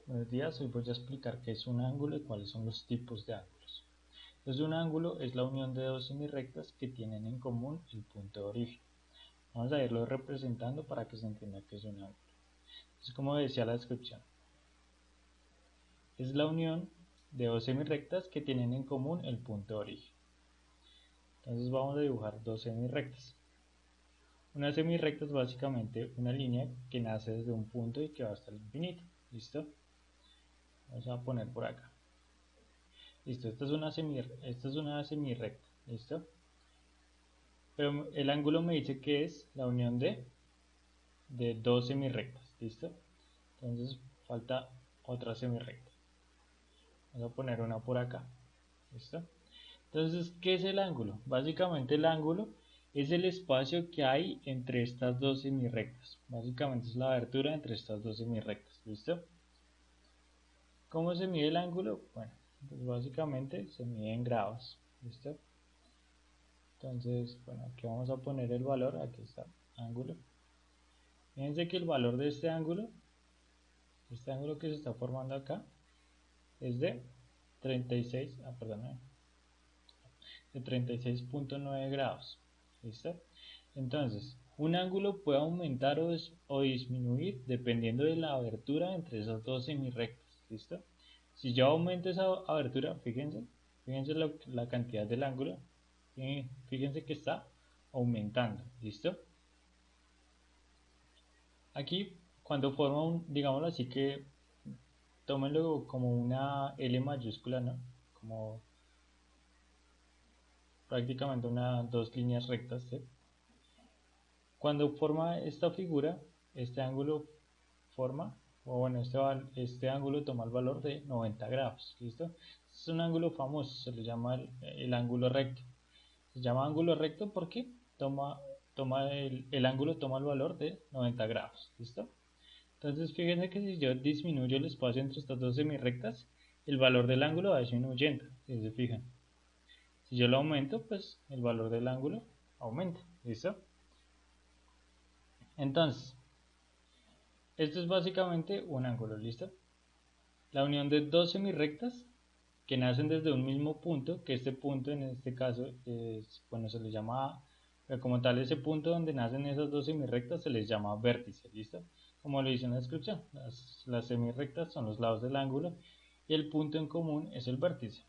Buenos días, hoy voy a explicar qué es un ángulo y cuáles son los tipos de ángulos. Entonces, un ángulo es la unión de dos semirectas que tienen en común el punto de origen. Vamos a irlo representando para que se entienda qué es un ángulo. Entonces, como decía la descripción, es la unión de dos semirectas que tienen en común el punto de origen. Entonces, vamos a dibujar dos semirectas. Una semirecta es básicamente una línea que nace desde un punto y que va hasta el infinito. ¿Listo? Vamos a poner por acá. Listo, esta es una semirecta. ¿Listo? Pero el ángulo me dice que es la unión de dos semirrectas. ¿Listo? Entonces falta otra semirrecta. Vamos a poner una por acá. ¿Listo? Entonces, ¿qué es el ángulo? Básicamente el ángulo es el espacio que hay entre estas dos semirrectas. Básicamente es la abertura entre estas dos semirrectas. ¿Listo? ¿Cómo se mide el ángulo? Bueno, pues básicamente se mide en grados. ¿Listo? Entonces, bueno, aquí vamos a poner el valor. Aquí está, ángulo. Fíjense que el valor de este ángulo que se está formando acá, es de 36, de 36.9 grados. ¿Listo? Entonces, un ángulo puede aumentar o disminuir dependiendo de la abertura entre esas dos semirrectas. ¿Listo? Si yo aumento esa abertura, fíjense la cantidad del ángulo, fíjense que está aumentando. ¿Listo? Aquí, cuando forma digámoslo así, que tómenlo como una L mayúscula, ¿no? Como prácticamente dos líneas rectas, ¿sí? Cuando forma esta figura, este ángulo forma, o bueno, este ángulo toma el valor de 90 grados, ¿listo? Es un ángulo famoso, se le llama el ángulo recto. Se llama ángulo recto porque el ángulo toma el valor de 90 grados, ¿listo? Entonces fíjense que si yo disminuyo el espacio entre estas dos semirrectas, el valor del ángulo va disminuyendo, si se fijan. Si yo lo aumento, pues el valor del ángulo aumenta, ¿listo? Entonces, esto es básicamente un ángulo, ¿listo? La unión de dos semirrectas que nacen desde un mismo punto, que este punto en este caso bueno, se le llama A, pero como tal ese punto donde nacen esas dos semirrectas se les llama vértice, ¿listo? Como lo dice en la descripción, las semirrectas son los lados del ángulo y el punto en común es el vértice.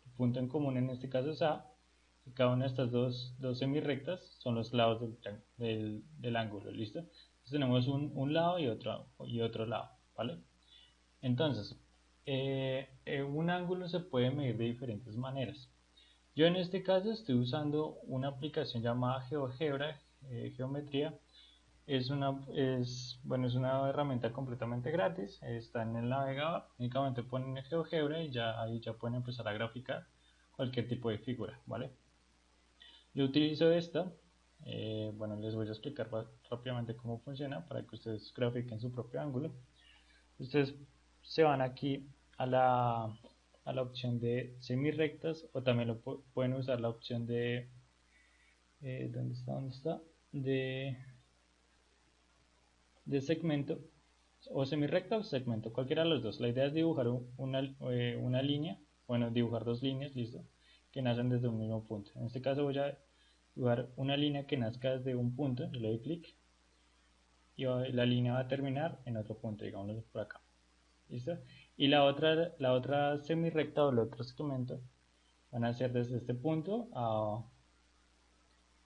El punto en común en este caso es A, y cada una de estas dos semirrectas son los lados del ángulo, ¿listo? Entonces tenemos un lado y otro lado, ¿vale? Entonces, un ángulo se puede medir de diferentes maneras. Yo en este caso estoy usando una aplicación llamada GeoGebra, Geometría. Bueno, es una herramienta completamente gratis, está en el navegador, únicamente ponen GeoGebra y ya ahí ya pueden empezar a graficar cualquier tipo de figura, ¿vale? Yo utilizo esta, bueno, les voy a explicar rápidamente cómo funciona para que ustedes grafiquen su propio ángulo. Ustedes se van aquí a la opción de semirrectas o también pueden usar la opción de ¿dónde está? De segmento o semirrecta o segmento, cualquiera de los dos. La idea es dibujar una línea, bueno, dibujar dos líneas, listo, que nacen desde un mismo punto. En este caso voy a dibujar una línea que nazca desde un punto, le doy clic y la línea va a terminar en otro punto, digámoslo por acá. ¿Listo? Y la otra semirrecta o el otro segmento van a ser desde este punto a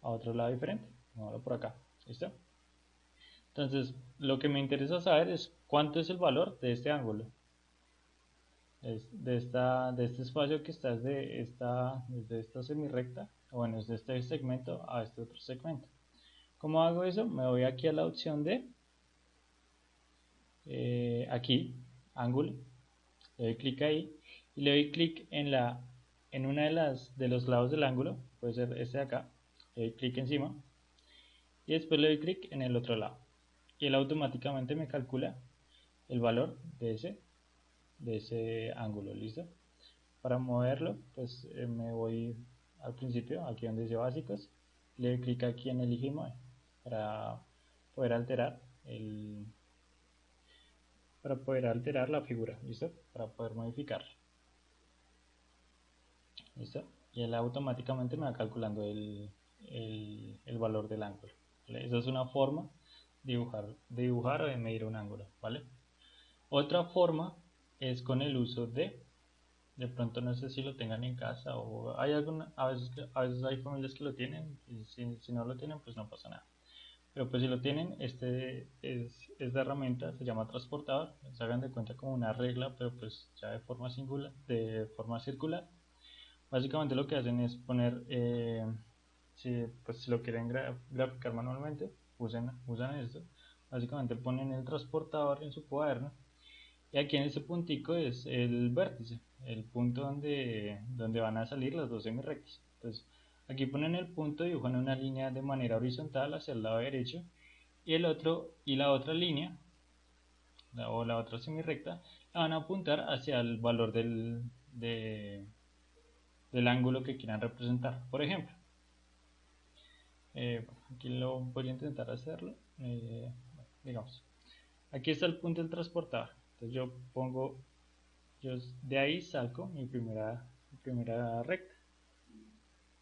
otro lado diferente. Ahora por acá. ¿Listo? Entonces, lo que me interesa saber es cuánto es el valor de este ángulo. De este espacio que está desde esta semirrecta, o bueno, desde este segmento a este otro segmento. ¿Cómo hago eso? Me voy aquí a la opción de aquí, ángulo, le doy clic ahí y le doy clic en una de los lados del ángulo, puede ser este de acá, le doy clic encima y después le doy clic en el otro lado y él automáticamente me calcula el valor de ese ángulo. ¿Listo? Para moverlo, pues me voy al principio, aquí donde dice básicos, le doy clic aquí en elegir mueve para poder alterar para poder alterar la figura, ¿listo? Para poder modificarla, ¿listo? Y él automáticamente me va calculando el valor del ángulo, ¿vale? Esa es una forma de dibujar o de medir un ángulo, ¿vale? Otra forma es con el uso de pronto no sé si lo tengan en casa o hay a veces hay familias que lo tienen y si no lo tienen pues no pasa nada. Pero pues si lo tienen, esta herramienta se llama transportador, se hagan de cuenta como una regla, pero pues ya de forma circular. Básicamente lo que hacen es poner, si lo quieren graficar manualmente, usan esto. Básicamente ponen el transportador en su cuaderno y aquí en ese puntico es el vértice, el punto donde van a salir las dos semirrectas. Entonces aquí ponen el punto, dibujan una línea de manera horizontal hacia el lado derecho y la otra línea o la otra semirrecta la van a apuntar hacia el valor del ángulo que quieran representar. Por ejemplo, aquí lo voy a intentar hacerlo. Digamos, aquí está el punto del transportador. Entonces yo de ahí saco mi primera recta,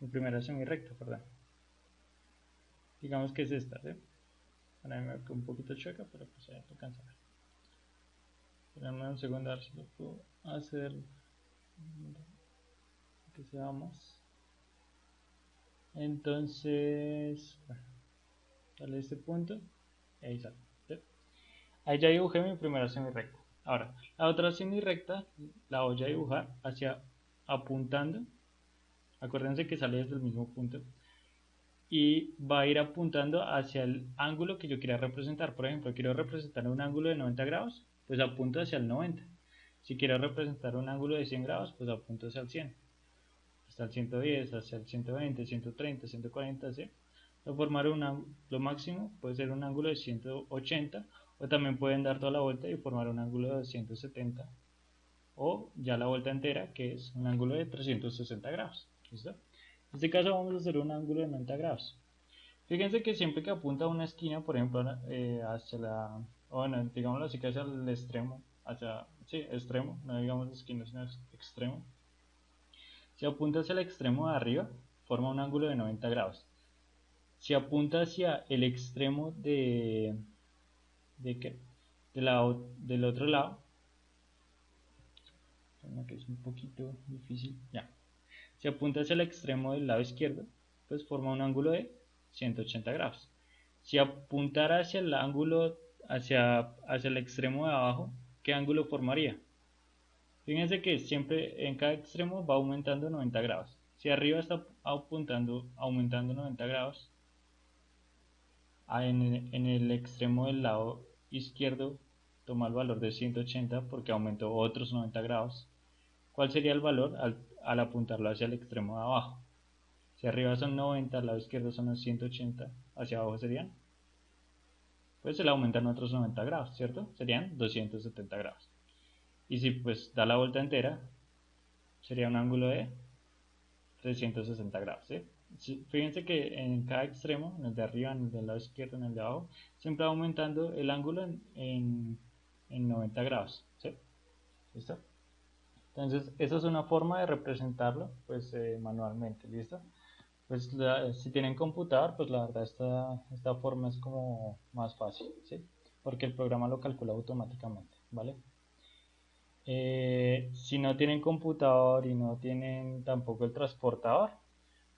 mi primera semirrecta, perdón. Digamos que es esta, ¿sí? Ahora me veo un poquito chueca, pero pues ya alcanza a ver. Espérame un segundo a ver si lo puedo hacer que sea más. Entonces, bueno, dale este punto y ahí sale, ¿sí? Ahí ya dibujé mi primera semirrecta. Ahora, la otra semirrecta la voy a dibujar apuntando. Acuérdense que sale desde el mismo punto. Y va a ir apuntando hacia el ángulo que yo quiera representar. Por ejemplo, quiero representar un ángulo de 90 grados, pues apunto hacia el 90. Si quiero representar un ángulo de 100 grados, pues apunto hacia el 100. Hasta el 110, hacia el 120, 130, 140, ¿sí? Lo máximo puede ser un ángulo de 180 o también pueden dar toda la vuelta y formar un ángulo de 170 o ya la vuelta entera que es un ángulo de 360 grados. ¿Listo? En este caso vamos a hacer un ángulo de 90 grados. Fíjense que siempre que apunta a una esquina, por ejemplo, hacia bueno, digámoslo así que hacia el extremo, sí, extremo, no digamos esquina, sino extremo. Si apunta hacia el extremo de arriba, forma un ángulo de 90 grados. Si apunta hacia el extremo ¿de qué? Del otro lado, que es un poquito difícil, ya. Si apunta hacia el extremo del lado izquierdo, pues forma un ángulo de 180 grados. Si apuntara hacia el ángulo, hacia el extremo de abajo, ¿qué ángulo formaría? Fíjense que siempre en cada extremo va aumentando 90 grados. Si arriba está aumentando 90 grados, en el extremo del lado izquierdo toma el valor de 180 porque aumentó otros 90 grados. ¿Cuál sería el valor al apuntarlo hacia el extremo de abajo? Si arriba son 90, al lado izquierdo son los 180, hacia abajo serían, pues se le aumentan otros 90 grados, ¿cierto? Serían 270 grados. Y si pues da la vuelta entera, sería un ángulo de 360 grados, ¿sí? Fíjense que en cada extremo, en el de arriba, en el del lado izquierdo, en el de abajo, siempre va aumentando el ángulo en 90 grados, ¿sí? ¿Listo? Entonces, esa es una forma de representarlo, pues manualmente, ¿listo? Pues si tienen computador, pues la verdad esta forma es como más fácil, ¿sí? Porque el programa lo calcula automáticamente, ¿vale? Si no tienen computador y no tienen tampoco el transportador,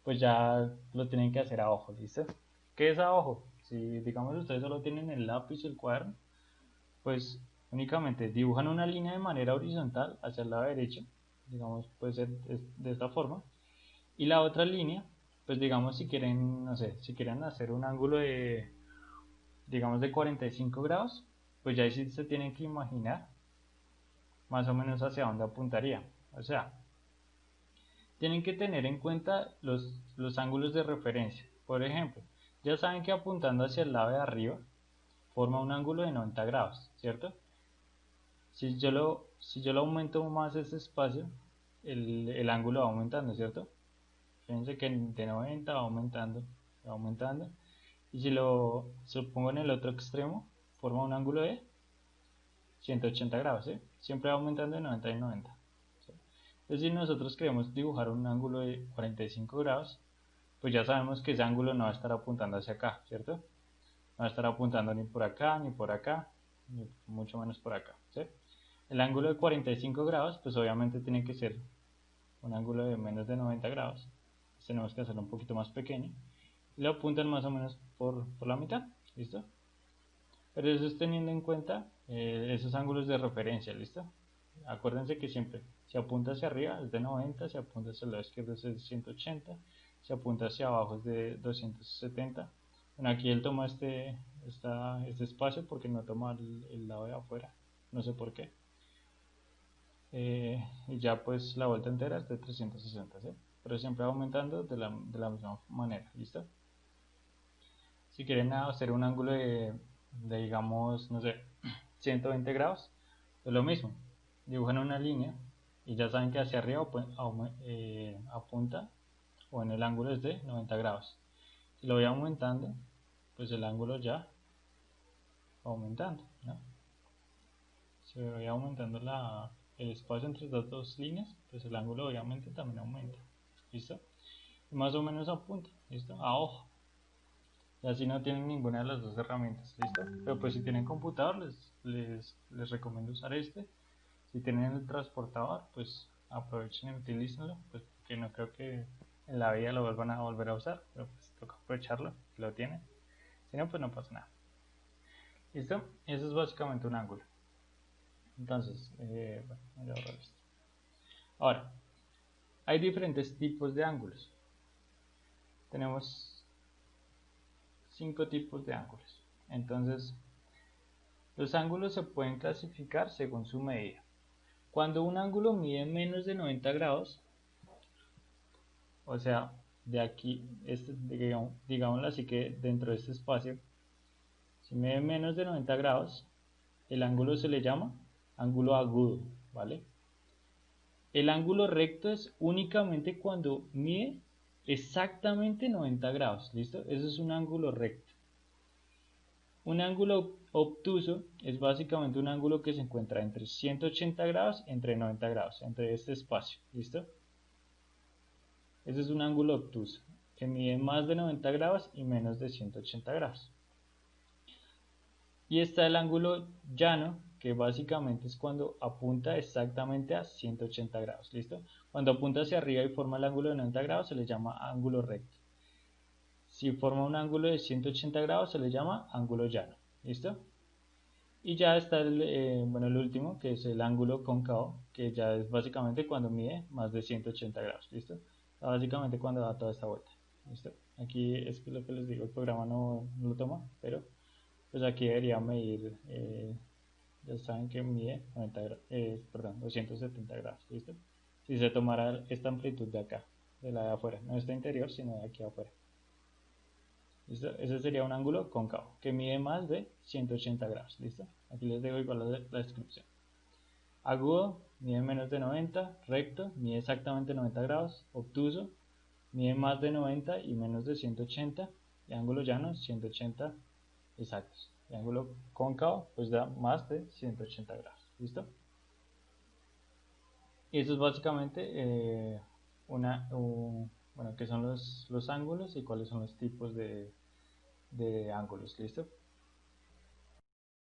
pues ya lo tienen que hacer a ojo, ¿listo? ¿Qué es a ojo? Si digamos ustedes solo tienen el lápiz y el cuaderno, pues únicamente dibujan una línea de manera horizontal hacia el lado derecho, digamos puede ser de esta forma, y la otra línea, pues digamos si quieren, no sé, si quieren hacer un ángulo digamos de 45 grados, pues ya ahí sí se tienen que imaginar más o menos hacia dónde apuntaría. O sea, tienen que tener en cuenta los ángulos de referencia. Por ejemplo, ya saben que apuntando hacia el lado de arriba forma un ángulo de 90 grados, ¿cierto? Si yo lo aumento más ese espacio, el ángulo va aumentando, ¿cierto? Fíjense que de 90 va aumentando. Y si lo pongo en el otro extremo, forma un ángulo de 180 grados, ¿sí? Siempre va aumentando de 90 en 90. ¿Sí? Entonces, si nosotros queremos dibujar un ángulo de 45 grados, pues ya sabemos que ese ángulo no va a estar apuntando hacia acá, ¿cierto? No va a estar apuntando ni por acá, ni por acá, ni mucho menos por acá, ¿sí? El ángulo de 45 grados, pues obviamente tiene que ser un ángulo de menos de 90 grados. Tenemos que hacerlo un poquito más pequeño. Y lo apuntan más o menos por la mitad, ¿listo? Pero eso es teniendo en cuenta esos ángulos de referencia, ¿listo? Acuérdense que siempre, si apunta hacia arriba es de 90, si apunta hacia el lado izquierdo es de 180, si apunta hacia abajo es de 270. Bueno, aquí él toma este espacio porque no toma el lado de afuera, no sé por qué. Y ya pues la vuelta entera es de 360, ¿sí? Pero siempre va aumentando de la misma manera, ¿listo? Si quieren hacer un ángulo de digamos, no sé, 120 grados, es lo mismo, dibujan una línea y ya saben que hacia arriba apunta o en el ángulo es de 90 grados. Si lo voy aumentando, pues el ángulo ya va aumentando, ¿no? Si voy aumentando el espacio entre las dos líneas, pues el ángulo obviamente también aumenta, ¿listo? Y más o menos apunta, ¿listo? A ojo. Y así no tienen ninguna de las dos herramientas, ¿listo? Pero pues si tienen computador les recomiendo usar este. Si tienen el transportador, pues aprovechen y utilícenlo, pues que no creo que en la vida lo vuelvan a volver a usar, pero pues toca aprovecharlo, si lo tienen. Si no, pues no pasa nada. ¿Listo? Eso es básicamente un ángulo. Entonces, bueno, voy a borrar esto. Ahora, hay diferentes tipos de ángulos. Tenemos 5 tipos de ángulos. Entonces, los ángulos se pueden clasificar según su medida. Cuando un ángulo mide menos de 90 grados, o sea, de aquí, digámoslo así que dentro de este espacio, si mide menos de 90 grados, el ángulo se le llama ángulo agudo, ¿vale? El ángulo recto es únicamente cuando mide exactamente 90 grados, ¿listo? Eso es un ángulo recto. Un ángulo obtuso es básicamente un ángulo que se encuentra entre 180 grados y entre 90 grados, entre este espacio, ¿listo? Ese es un ángulo obtuso, que mide más de 90 grados y menos de 180 grados. Y está el ángulo llano, que básicamente es cuando apunta exactamente a 180 grados, ¿listo? Cuando apunta hacia arriba y forma el ángulo de 90 grados se le llama ángulo recto. Si forma un ángulo de 180 grados se le llama ángulo llano, ¿listo? Y ya está el último, que es el ángulo cóncavo, que ya es básicamente cuando mide más de 180 grados, ¿listo? Básicamente cuando da toda esta vuelta, ¿listo? Aquí es lo que les digo, el programa no lo toma, pero pues aquí debería medir, ya saben que mide 270 grados, ¿listo? Si se tomara esta amplitud de acá, de la de afuera, no esta interior, sino de aquí afuera. ¿Listo? Ese sería un ángulo cóncavo, que mide más de 180 grados, ¿listo? Aquí les dejo igual la descripción. Agudo, mide menos de 90, recto, mide exactamente 90 grados, obtuso, mide más de 90 y menos de 180, y ángulo llano, 180 exactos. Y ángulo cóncavo, pues da más de 180 grados, ¿listo? Y eso es básicamente bueno, qué son los ángulos y cuáles son los tipos de ángulos, ¿listo?